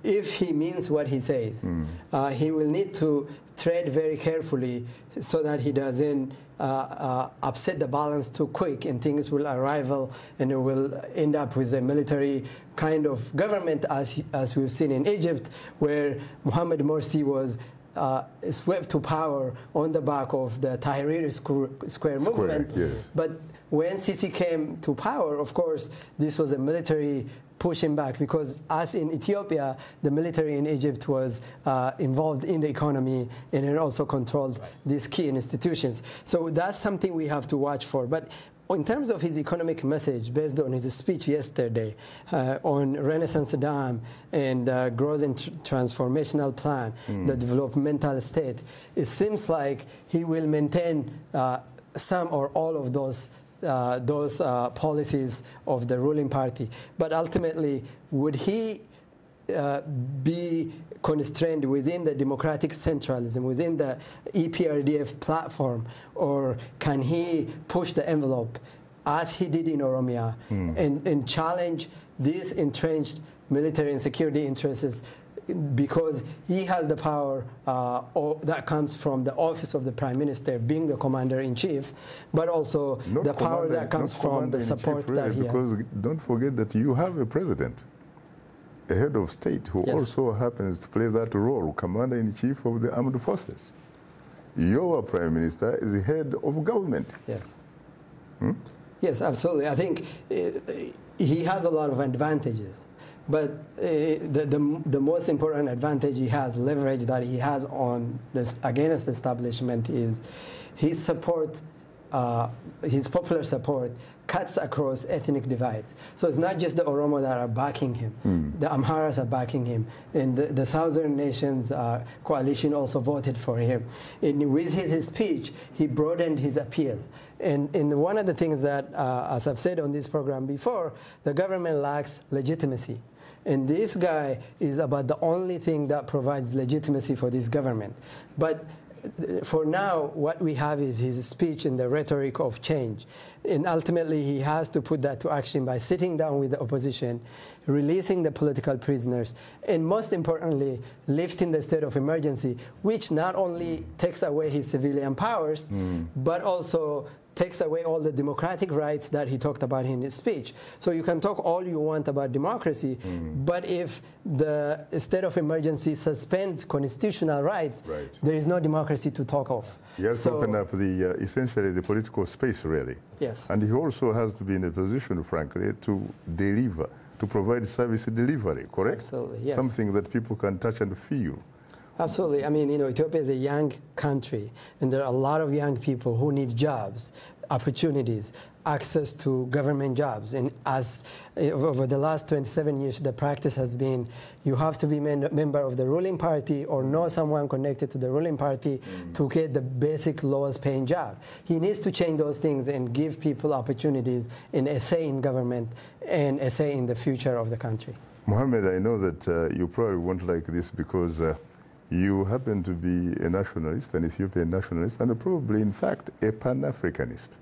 E: if he means what he says, he will need to tread very carefully so that he doesn't upset the balance too quick, and things will arrival, and it will end up with a military kind of government, as we've seen in Egypt, where Mohamed Morsi was swept to power on the back of the Tahrir Square movement.
A: Yes.
E: But when Sisi came to power, of course, this was a military pushing back, because as in Ethiopia, the military in Egypt was involved in the economy, and it also controlled these key institutions. So that's something we have to watch for. But in terms of his economic message, based on his speech yesterday on Renaissance Dam and Growth and Transformational Plan, the developmental state, it seems like he will maintain some or all of those policies of the ruling party. But ultimately, would he be constrained within the democratic centralism, within the EPRDF platform, or can he push the envelope, as he did in Oromia, and challenge these entrenched military and security interests, because he has the power that comes from the office of the Prime Minister, being the commander-in-chief, but also the power that comes from the support that he has.
A: Because don't forget that you have a president, a head of state, who also happens to play that role, commander-in-chief of the armed forces. Your Prime Minister is the head of government.
E: Yes. Yes, absolutely. I think he has a lot of advantages. But the most important advantage he has, leverage that he has on this against the establishment, is his support, his popular support cuts across ethnic divides. So it's not just the Oromo that are backing him. The Amharas are backing him. And the Southern Nations coalition also voted for him. And with his speech, he broadened his appeal. And one of the things that, as I've said on this program before, the government lacks legitimacy. And this guy is about the only thing that provides legitimacy for this government. But for now, what we have is his speech and the rhetoric of change. And ultimately, he has to put that to action by sitting down with the opposition, releasing the political prisoners, and most importantly, lifting the state of emergency, which not only takes away his civilian powers, but also takes away all the democratic rights that he talked about in his speech. So you can talk all you want about democracy, but if the state of emergency suspends constitutional rights, there is no democracy to talk of.
A: He has to open up essentially the political space, really.
E: Yes.
A: And he also has to be in a position, frankly, to deliver, to provide service delivery, correct?
E: Absolutely, yes.
A: Something that people can touch and feel.
E: Absolutely. I mean, Ethiopia is a young country, and there are a lot of young people who need jobs, opportunities, access to government jobs. And as over the last 27 years, the practice has been you have to be a member of the ruling party or know someone connected to the ruling party to get the basic lowest paying job. He needs to change those things and give people opportunities and a say in government and a say in the future of the country.
A: Mohammed, I know that you probably won't like this because you happen to be a nationalist, an Ethiopian nationalist, and probably, in fact, a Pan-Africanist.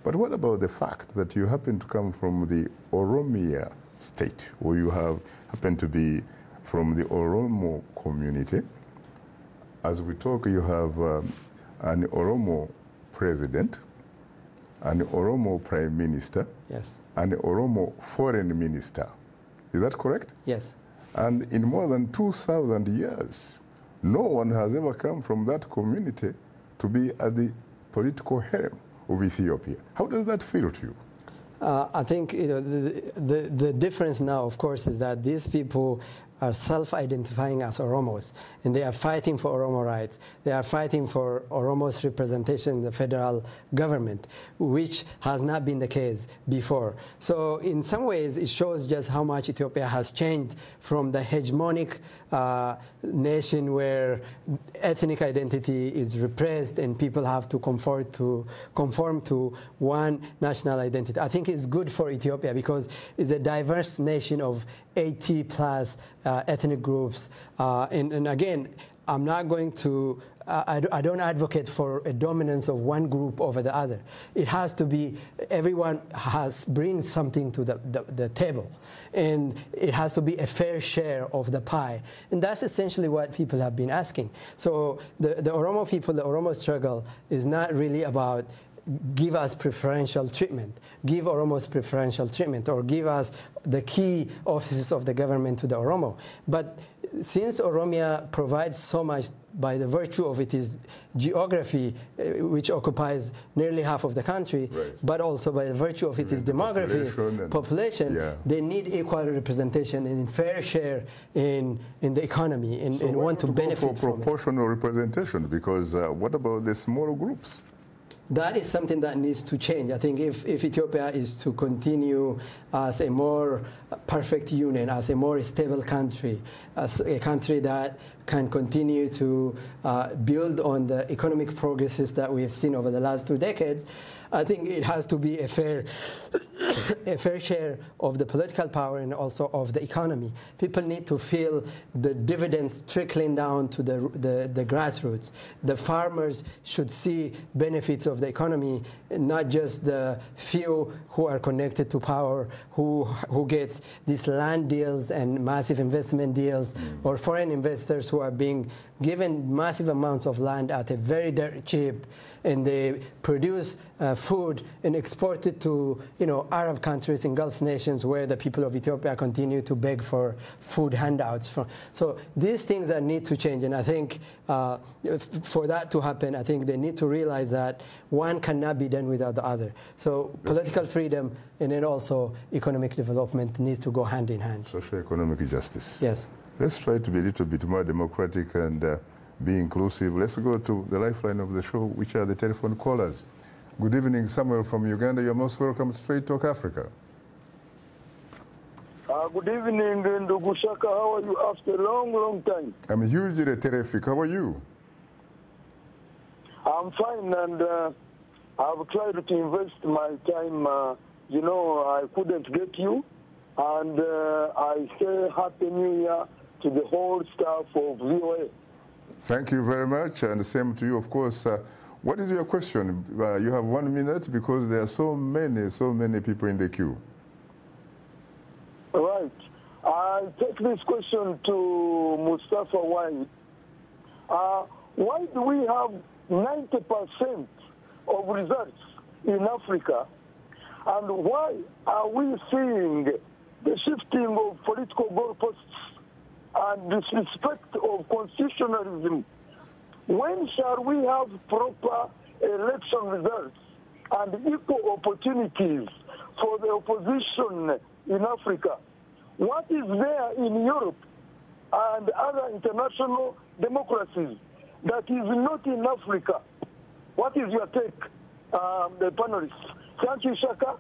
A: But what about the fact that you happen to come from the Oromia state, or you happen to be from the Oromo community? As we talk, you have an Oromo president, an Oromo prime minister, an Oromo foreign minister. Is that correct?
E: Yes.
A: And in more than 2,000 years, no one has ever come from that community to be at the political harem of Ethiopia. How does that feel to you?
E: I think the difference now, of course, is that these people are self-identifying as Oromos, and they are fighting for Oromo rights. They are fighting for Oromo's representation in the federal government, which has not been the case before. So in some ways, it shows just how much Ethiopia has changed from the hegemonic nation where ethnic identity is repressed and people have to conform to one national identity. I think it's good for Ethiopia because it's a diverse nation of 80 plus ethnic groups. And again, I'm not going to, I don't advocate for a dominance of one group over the other. It has to be, everyone brings something to the table. And it has to be a fair share of the pie. And that's essentially what people have been asking. So the Oromo people, the Oromo struggle is not really about give us preferential treatment, give Oromos preferential treatment, or give us the key offices of the government to the Oromo. But since Oromia provides so much by the virtue of its geography, which occupies nearly half of the country, right, but also by the virtue of its demography, population, yeah, they need equal representation and fair share in the economy and want to benefit from
A: proportional representation, because what about the smaller groups?
E: That is something that needs to change. I think if Ethiopia is to continue as a more perfect union, as a more stable country, as a country that can continue to build on the economic progresses that we have seen over the last 2 decades, I think it has to be a fair share of the political power and also of the economy. People need to feel the dividends trickling down to the grassroots. The farmers should see benefits of the economy, not just the few who are connected to power, who gets these land deals and massive investment deals, or foreign investors who are being given massive amounts of land at a very dirt cheap, and they produce food and export it to, Arab countries and Gulf nations where the people of Ethiopia continue to beg for food handouts. So these things that need to change, and I think for that to happen, I think they need to realize that one cannot be done without the other. So political freedom and then also economic development needs to go hand in hand.
A: Socio-economic justice.
E: Yes.
A: Let's try to be a little bit more democratic and be inclusive. Let's go to the lifeline of the show, which are the telephone callers. Good evening, Samuel from Uganda. You're most welcome to Straight Talk Africa.
G: Good evening, Ndugu Shaka. How are you after a long, long time?
A: I'm hugely terrific. How are you?
G: I'm fine, and I've tried to invest my time. I couldn't get you, and I say Happy New Year to the whole staff of VOA.
A: Thank you very much, and the same to you, of course. What is your question? You have 1 minute because there are so many people in the queue.
G: Right. I take this question to Mustafa White. Why do we have 90% of results in Africa, and why are we seeing the shifting of political goalposts and disrespect of constitutionalism? When shall we have proper election results and equal opportunities for the opposition in Africa? What is there in Europe and other international democracies that is not in Africa? What is your take, the panelists? Thank you, Shaka.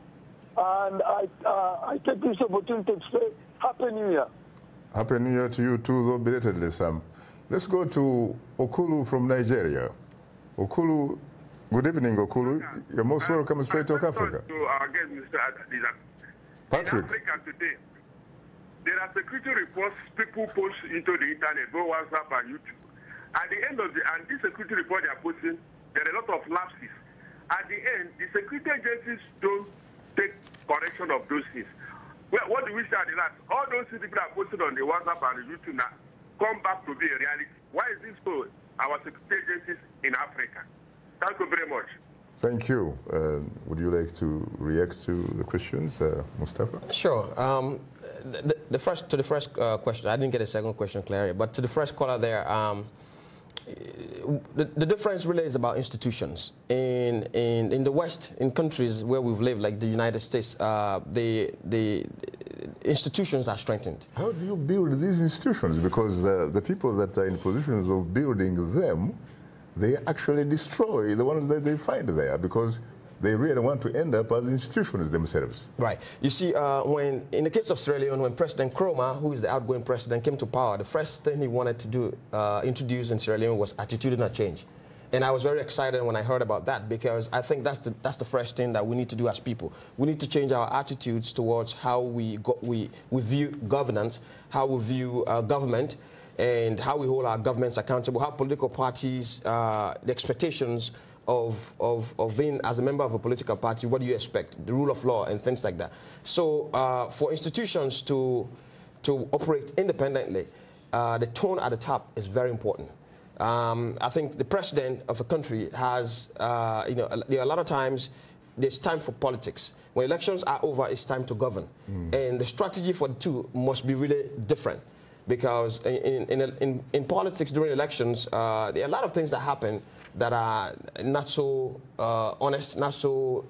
G: And I take this opportunity to say Happy New Year.
A: Happy New Year to you too, though belatedly, Sam. Let's go to Okulu from Nigeria. Okulu, good evening, Okulu. You're most welcome to Straight Talk Africa.
H: To our guest, Mr. Adadiza.
A: Patrick.
H: In Africa today, there are security reports people post into the internet, both WhatsApp and YouTube. At the end of and this security report they are posting, there are a lot of lapses. At the end, the security agencies don't take correction of those things. Well, what do we say at the last? All those things people are posted on the WhatsApp and the YouTube now come back to be a reality. Why is this so? Our security agencies in Africa. Thank you very much.
A: Thank you. Would you like to react to the questions, Mustafa?
D: Sure. The first question, I didn't get a second question clearly, but to the first caller there, the difference really is about institutions. In the West, in countries where we've lived, like the United States, institutions are strengthened.
A: How do you build these institutions? Because the people that are in positions of building them, they actually destroy the ones that they find there because they really want to end up as institutions themselves.
D: Right. You see, when in the case of Sierra Leone, when President Nkrumah, who is the outgoing president, came to power, the first thing he wanted to do, introduce in Sierra Leone was attitudinal change. And I was very excited when I heard about that because I think that's the first thing that we need to do as people. We need to change our attitudes towards how we view governance, how we view government, and how we hold our governments accountable, how political parties, the expectations of being as a member of a political party, what do you expect, the rule of law and things like that. So for institutions to operate independently, the tone at the top is very important. I think the president of a country has, there are a lot of times there's time for politics. When elections are over, it's time to govern. And the strategy for the two must be really different. Because in politics during elections, there are a lot of things that happen that are not so honest, not so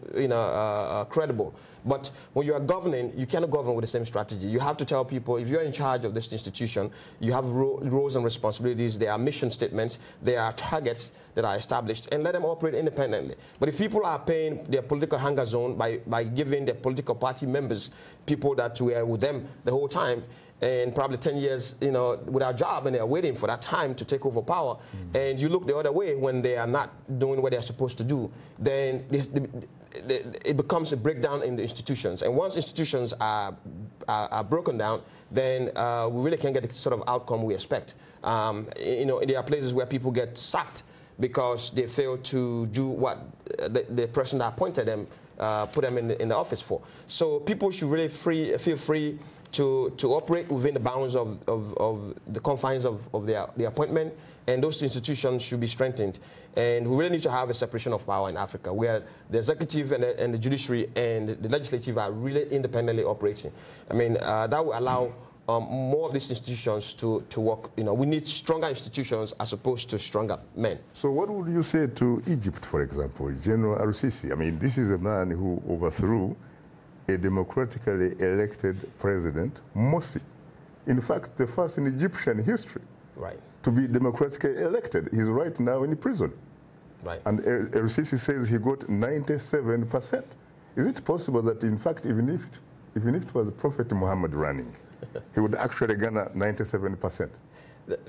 D: credible. But when you are governing, you cannot govern with the same strategy. You have to tell people, if you're in charge of this institution, you have roles and responsibilities, there are mission statements, there are targets that are established, and let them operate independently. But if people are paying their political hunger zone by giving their political party members people that were with them the whole time, and probably 10 years, without a job, and they're waiting for that time to take over power, and you look the other way when they are not doing what they're supposed to do, then it becomes a breakdown in the institutions. And once institutions are broken down, then we really can't get the sort of outcome we expect. There are places where people get sacked because they fail to do what the person that appointed them put them in the office for. So people should really feel free to operate within the bounds of the confines of the appointment, and those institutions should be strengthened. And we really need to have a separation of power in Africa, where the executive and the judiciary and the legislative are really independently operating. I mean, that will allow more of these institutions to work. We need stronger institutions as opposed to stronger men.
A: So what would you say to Egypt, for example, General Al-Sisi? I mean, this is a man who overthrew a democratically elected president, Morsi. In fact, the first in Egyptian history to be democratically elected. He's right now in prison.
D: Right.
A: And El-Sisi says he got 97%. Is it possible that, in fact, even if it was Prophet Muhammad running, he would actually garner 97%?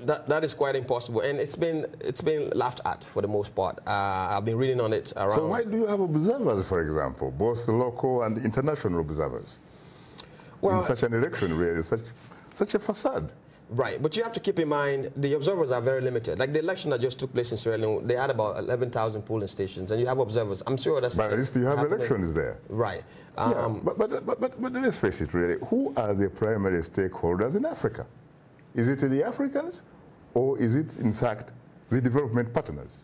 D: That is quite impossible, and it's been laughed at for the most part. I've been reading on it around.
A: So why do you have observers, for example, both local and international observers, in such an election, really, such a facade?
D: Right, but you have to keep in mind the observers are very limited. Like the election that just took place in Sierra Leone, they had about 11,000 polling stations, and you have observers. I'm sure that's.
A: But at least you have elections there.
D: Right.
A: Yeah, but let's face it, really. Who are the primary stakeholders in Africa? Is it the Africans, or is it, in fact, the development partners?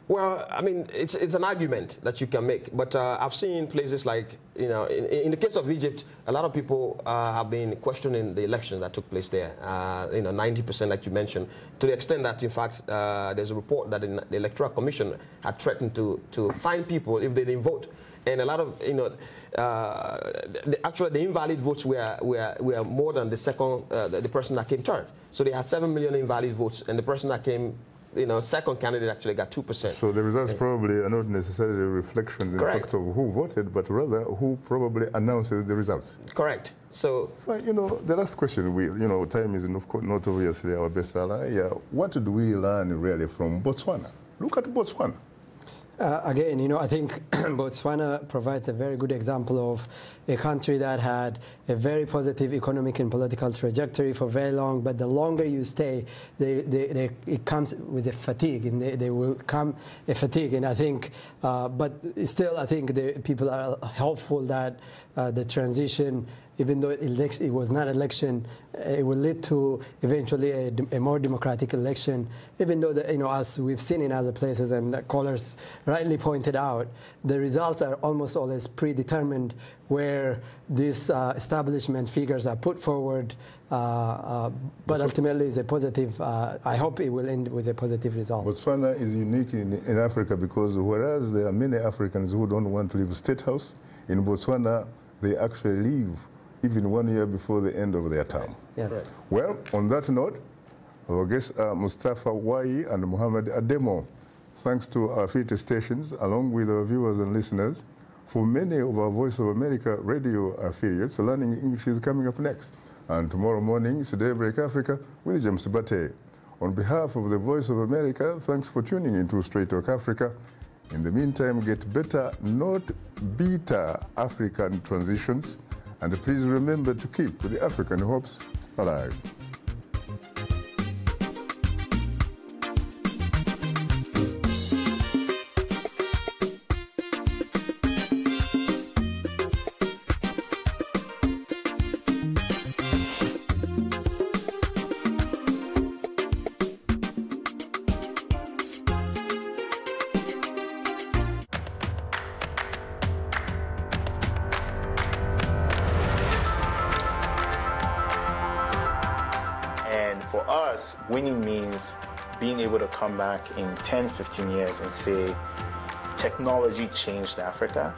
D: Well, I mean, it's an argument that you can make, but I've seen places like, in the case of Egypt, a lot of people have been questioning the elections that took place there, 90% like you mentioned, to the extent that, in fact, there's a report that the Electoral Commission had threatened to fine people if they didn't vote. And a lot of, actually the invalid votes were more than the person that came third. So they had 7 million invalid votes, and the person that came, second candidate actually got 2%.
A: So the results probably are not necessarily reflections in fact of who voted, but rather who probably announces the results.
D: Correct. So,
A: the last question, time is not obviously our best ally. What do we learn really from Botswana? Look at Botswana.
E: Again, I think Botswana provides a very good example of a country that had a very positive economic and political trajectory for very long, but the longer you stay, it comes with a fatigue, and they will come a fatigue. And I think, but still, I think the people are hopeful that the transition, even though it was not an election, it will lead to eventually a more democratic election. Even though, as we've seen in other places, and the callers rightly pointed out, the results are almost always predetermined, where these establishment figures are put forward, but ultimately it's a positive. I hope it will end with a positive result.
A: Botswana is unique in Africa because whereas there are many Africans who don't want to leave State House, in Botswana they actually live even 1 year before the end of their term.
E: Yes.
I: Right.
A: Well, on that note, our guests are Mustafa Wai and Muhammad Ademo. Thanks to our affiliate stations, along with our viewers and listeners. For many of our Voice of America radio affiliates, Learning English is coming up next. And tomorrow morning is Daybreak Africa with James Bate. On behalf of the Voice of America, thanks for tuning into Straight Talk Africa. In the meantime, get better, not bitter African transitions. And please remember to keep the African hopes alive.
I: For us, winning means being able to come back in 10, 15 years and say, technology changed Africa.